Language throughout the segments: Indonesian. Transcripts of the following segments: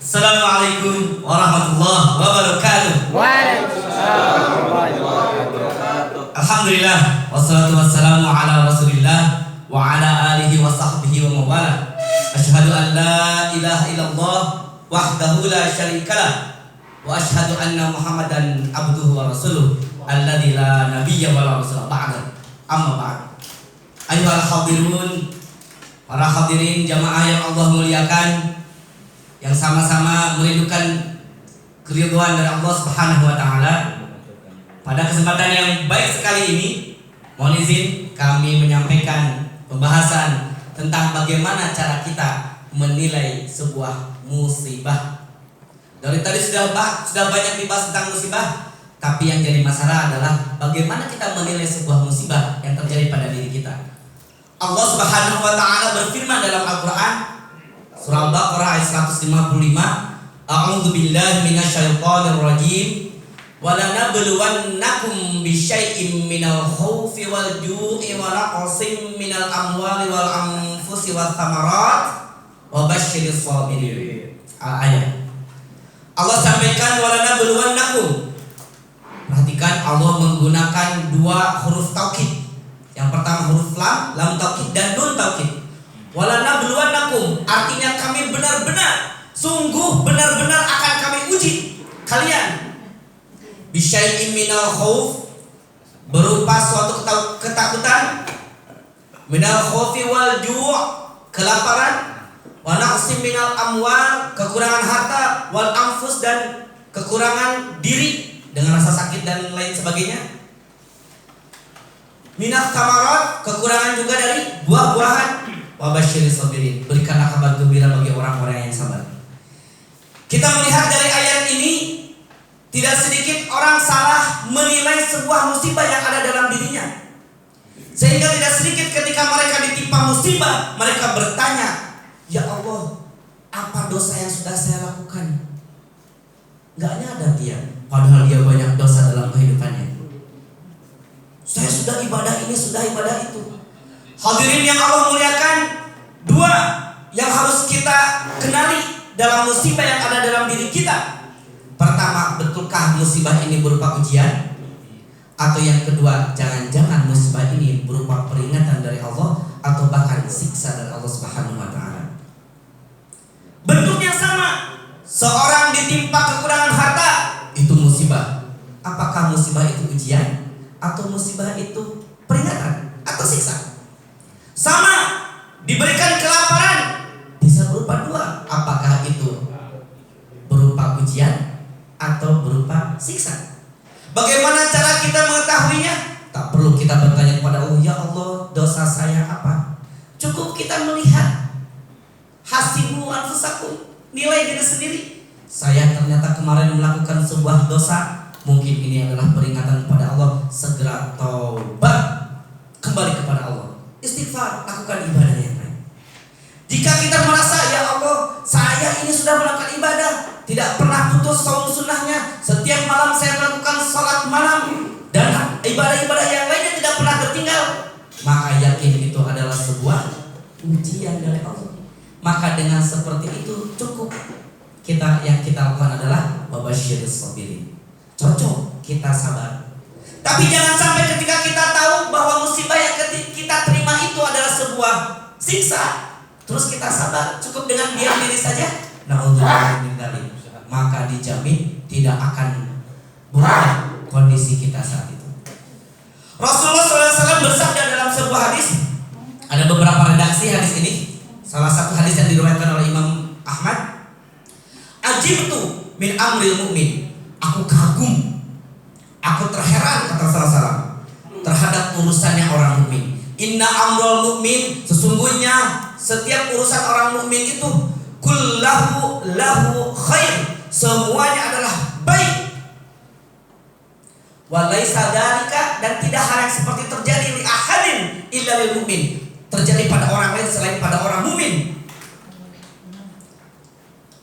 Assalamualaikum warahmatullahi wabarakatuh. Waalaikumsalam warahmatullahi wabarakatuh. Alhamdulillah wassalatu wassalamu ala Rasulillah wa ala alihi wa sahbihi wa mawala. Asyhadu an la ilaha illallah wahdahu la syarikalah wa asyhadu anna Muhammadan abduhu wa rasuluh alladzi la nabiyya wa la rasula ba'da. Amma ba'd. Ayyuhal hadirun, para hadirin jamaah yang Allah muliakan, yang sama-sama merindukan keridhaan dari Allah Subhanahu wa taala. Pada kesempatan yang baik sekali ini, mohon izin kami menyampaikan pembahasan tentang bagaimana cara kita menilai sebuah musibah. Dari tadi sudah banyak dibahas tentang musibah, tapi yang jadi masalah adalah bagaimana kita menilai sebuah musibah yang terjadi pada diri kita. Allah Subhanahu wa taala berfirman dalam Al-Qur'an surah Al-Baqarah ayat 155, A'udzu billahi minasyaitonir rajim. Wala nabluwannakum bisyai'im minal khaufi wal ju'i wa naqsin minal amwali wal anfusi wath thamarat wa basyiris sabirin. Ayat. Allah sampaikan wala nabluwannakum. Perhatikan Allah menggunakan dua huruf taukid. Yang pertama huruf lam taukid dan nun taukid. Wala nabluwannakum artinya kami benar-benar, sungguh benar-benar akan kami uji kalian. Bisyai'in minal khauf berupa suatu ketakutan, minal khaufi wal ju' kelaparan, wa naqsim minal amwal kekurangan harta, wal anfus dan kekurangan diri dengan rasa sakit dan lain sebagainya. Minat thamarat kekurangan juga dari buah-buahan. Wa basyiris sabirin berikanlah kabar gembira bagi orang-orang yang sabar. Kita melihat dari ayat ini tidak sedikit orang salah menilai sebuah musibah yang ada dalam dirinya. Sehingga tidak sedikit ketika mereka ditimpa musibah, mereka bertanya, "Ya Allah, apa dosa yang sudah saya lakukan?" Gak nyadar dia, padahal dia banyak dosa dalam kehidupannya. Saya sudah ibadah ini, sudah ibadah itu. Hadirin yang Allah muliakan, dua yang harus kita kenali dalam musibah yang ada dalam diri kita. Pertama, betulkah musibah ini berupa ujian? Atau yang kedua, jangan-jangan musibah ini berupa peringatan dari Allah atau bahkan siksa dari Allah Subhanahu wa taala. Bentuknya sama. Seorang ditimpa kekurangan harta, itu musibah. Apakah musibah itu ujian atau musibah itu peringatan atau siksa? Sama, diberikan kelaparan, bisa berupa dua. Apakah itu berupa ujian atau berupa siksa? Bagaimana cara kita mengetahuinya? Tak perlu kita bertanya kepada Allah, "Ya Allah, dosa saya apa?" Cukup kita melihat hasibu anfusakum, nilai diri sendiri. Saya ternyata kemarin melakukan sebuah dosa. Mungkin ini adalah peringatan kepada Allah. Segera taubat, kembali kepada Allah, istighfar, lakukan ibadah yang lain. Jika kita merasa, "Ya Allah, saya ini sudah melakukan ibadah, tidak pernah putus saum sunnahnya, setiap malam saya melakukan salat malam dan ibadah-ibadah yang lainnya tidak pernah tertinggal," maka yakin itu adalah sebuah ujian dari Allah. Maka dengan seperti itu cukup yang kita lakukan adalah wabasyiris sabirin. Cocok kita sabar. Tapi jangan sampai ketika kita tahu bahwa musibah yang kita terima itu adalah sebuah siksa, terus kita sabar cukup dengan diam diri saja. Na'udzubillah min dzalik. Maka dijamin tidak akan berubah kondisi kita saat itu. Rasulullah SAW bersabda dalam sebuah hadis, ada beberapa redaksi hadis ini. Salah satu hadis yang diriwayatkan oleh Imam Ahmad, "Ajibtu min amril mu'min." Aku kagum, aku terheran, kata Rasulullah, terhadap urusannya orang mukmin. Inna amrul mu'min, sesungguhnya setiap urusan orang mukmin itu kullahu lahu khair, semuanya adalah baik. Wa laisa dzalika, dan tidak hal yang seperti terjadi li ahadin illa lil mu'min, terjadi pada orang lain selain pada orang mukmin.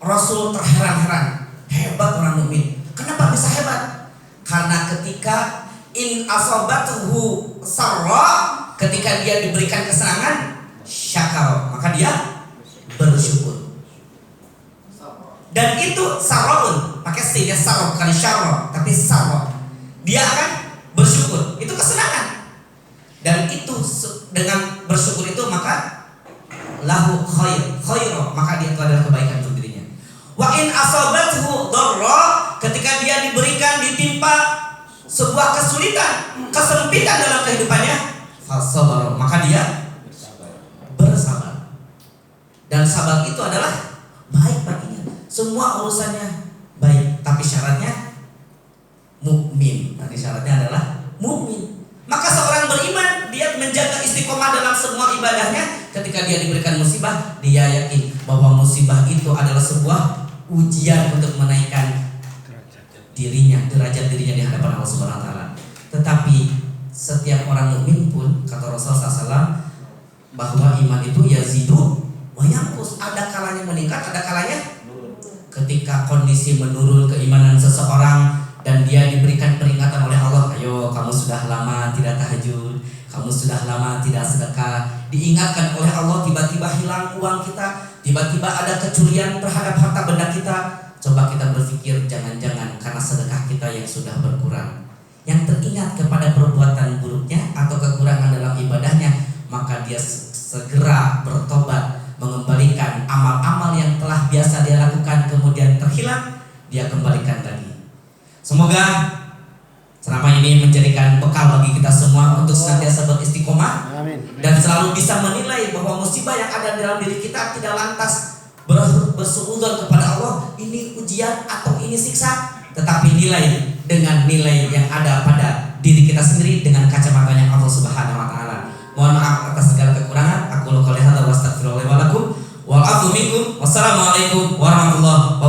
Rasul terheran-heran, hebat orang mukmin. Kenapa bisa hebat? Karena ketika in asabatuhu sarra, ketika dia diberikan kesenangan, syakar, maka dia bersyukur. dan itu sarroun, pakai sin ya, sarro bukan syarro tapi sarro. Dia akan bersyukur, itu kesenangan. Dan itu dengan bersyukur itu maka lahu khairo, maka dia itu adalah kebaikan untuk dirinya. Wa in asabathu dharra, ketika dia diberikan ditimpa sebuah kesulitan, kesempitan dalam kehidupannya, fasabar, maka dia bersabar. Dan sabar itu adalah baik baginya. Semua urusannya baik, tapi syaratnya mukmin. Nanti syaratnya adalah mukmin. Maka seorang beriman dia menjaga istiqomah dalam semua ibadahnya. Ketika dia diberikan musibah, dia yakin bahwa musibah itu adalah sebuah ujian untuk menaikkan dirinya, derajat dirinya di hadapan Allah Subhanahu wa taala. Tetapi setiap orang mukmin pun, kata Rasulullah SAW, bahwa iman itu yazidu wa yanqus, ada kalanya meningkat, ada kalanya ketika kondisi menurun keimanan seseorang dan dia diberikan peringatan oleh Allah, ayo kamu sudah lama tidak tahajud, kamu sudah lama tidak sedekah, diingatkan oleh Allah, tiba-tiba hilang uang kita, tiba-tiba ada kecurian terhadap harta benda kita. Coba kita berpikir, jangan-jangan karena sedekah kita yang sudah berkurang. Yang teringat kepada perbuatan buruknya atau kekurangan dalam ibadahnya, maka dia segera bertobat, mengembalikan amal-amal yang telah biasa dia lakukan kemudian terhilang, dia kembalikan lagi. Semoga ceramah ini menjadikan bekal bagi kita semua untuk senantiasa beristiqomah. Amin. Dan selalu bisa menilai bahwa musibah yang ada dalam diri kita tidak lantas bersuudzon kepada Allah, ini ujian atau ini siksa, tetapi nilai dengan nilai yang ada pada diri kita sendiri dengan kacamatanya Allah Subhanahu wa taala. Mohon maaf atas segala kekurangan. Aku qouli hadza wa astaghfirullah wa lakum wal afu minkum. Wassalamualaikum warahmatullahi